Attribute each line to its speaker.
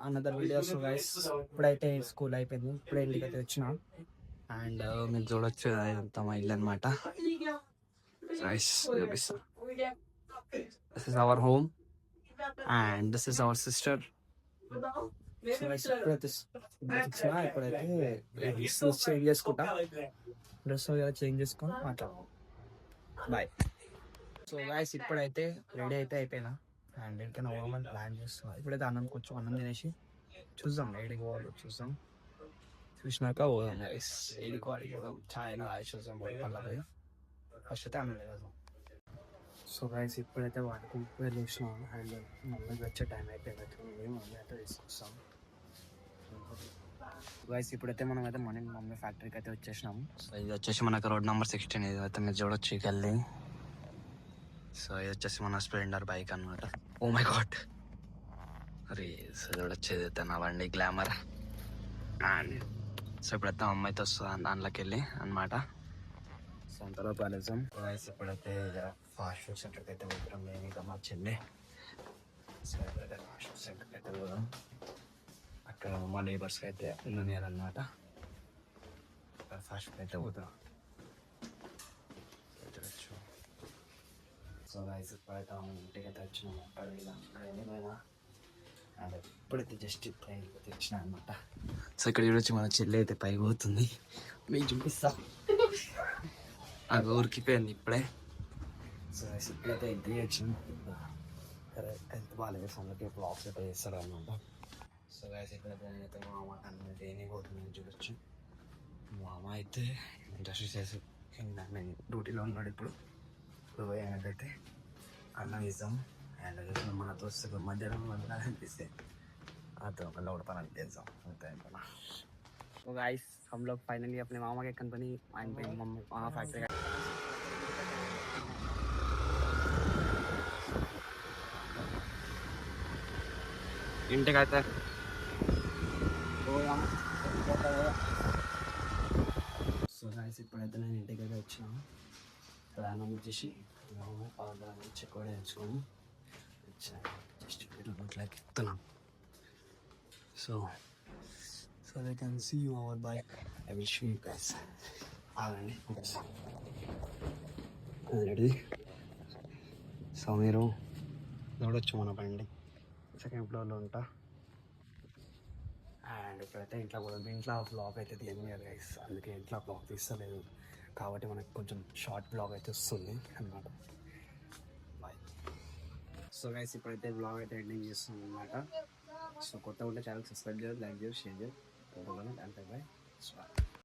Speaker 1: Another video. So guys ఇప్పుడైతే school అయిపోయింది, ఇప్పుడే ఇంటికి అయితే వచ్చిన. అండ్ మీరు చూడొచ్చు ఇదంతా మా ఇల్లు అనమాట. This is our home and this is our sister. ఇప్పుడైతే చేంజ్ చేసుకుంటా, డ్రెస్ చేంజ్ చేసుకొని మాట్లాడదాం. బాయ్. సో గైస్ ఇప్పుడైతే రెడీ అయితే అయిపోయినా అండ్ ఎక్కడికైనా పోవాలని ప్లాన్ చేస్తున్నా. ఇప్పుడైతే కొంచెం అన్నం తినేసి చూద్దాం ఏడికి పోవాలో చూద్దాం. చూసినాక పోదాం గైస్. ఏడికి వాడికి పోదాం, ఛాయ్లో చూద్దాం పళ్ళకి. ఫస్ట్ అయితే అన్నం లేదు. సో గైస్ ఇప్పుడైతే వాడికి వెళ్ళేసినాం అండ్ మమ్మీకి వచ్చే టైం అయిపోయింది. మమ్మీ అయితే తీసుకొస్తాం. గైస్ ఇప్పుడైతే మనం అయితే మమ్మీ ఫ్యాక్టరీకి అయితే వచ్చేసినాం. సో ఇది వచ్చేసి మనకు రోడ్ నెంబర్ 16. ఇది అయితే మీరు చూడొచ్చు ఇకెళ్ళి. సో ఇది వచ్చేసి మన స్ప్లెండర్ బైక్ అనమాట. ఓ మై గాడ్, అరే సో చూడొచ్చేది అయితే నా బండి గ్లామర్. అండ్ సో ఇప్పుడైతే అమ్మాయితో వస్తుంది దాంట్లోకి వెళ్ళి అనమాట. సో అంతలో కాలేజం. గైస్ ఇప్పుడైతే ఫాస్ట్ ఫుడ్ సెంటర్కి అయితే వెళ్తాం మేము ఇక మా చెల్లి. సో ఇప్పుడైతే ఫాస్ట్ ఫుడ్ సెంటర్కి అయితే పోదాం. అక్కడ మా నేబర్స్కి అయితే ఉన్నాయన్నమాట. ఫాస్ట్ ఫుడ్ అయితే పోతాం. సో గైస్ ఇప్పుడైతే ఇంటికి అయితే వచ్చినాము. పోయినా అండ్ ఇప్పుడైతే జస్ట్ పైకి వచ్చినా అనమాట. సో ఇక్కడ చూడొచ్చు మన చెల్లి అయితే పైకి పోతుంది, మీకు చూపిస్తా. అది ఊరికిపోయింది ఇప్పుడే. సో గైస్ ఇప్పుడైతే ఇంటికి వచ్చింది. హెల్త్ బాగాలేదు, అందుకే బ్లాగ్స్ అయితే చేస్తారు అనమాట. సో గైస్ ఇప్పుడైతే నేనైతే మా అమ్మ అన్నీ దేనికి పోతుందని చూడొచ్చు. మా అమ్మ అయితే ఇండస్ట్రీ చేసి నేను డ్యూటీలో ఉన్నాడు. ఇప్పుడు పోయానైతే అన్నం ఇద్దాం అండ్ మన దోస్తు మధ్యాహ్నం వల్ల అనిపిస్తే तो मतलब और पढ़ा देता हूँ होता है पढ़ा. तो गाइस हम लोग फाइनली अपने मामा के कंपनी मामा फैक्ट्री इंटे कहते हैं. సో గాయస్ ఇప్పుడైతే నేను ఇంటికి అయితే వచ్చినాను. ప్రయాణం వచ్చేసి చెక్ కూడా తెచ్చుకొని just రోడ్లోకి ఎక్కుతున్నాం. So they can see you our bike. I will show you guys. Already. So మీరు చూడొచ్చు మన బండి సెకండ్ ఫ్లోర్లో ఉంటా. అండ్ ఇప్పుడైతే ఇంట్లో బ్లాగ్ అయితే తీయను కదా గైస్, అందుకే ఇంట్లో బ్లాగ్ తీస్తలేదు కాబట్టి మనకు కొంచెం షార్ట్ బ్లాగ్ అయితే వస్తుంది అన్నమాట. బాయ్. సో గైస్ ఇప్పుడైతే బ్లాగ్ అయితే ఎండింగ్ చేస్తున్నాం అన్నమాట. సో కొత్త ఉంటే ఛానల్ సబ్స్క్రైబ్ చేయాలి, లైక్ చేయాలి, షేర్ చేయాలి. అంతే బాయ్.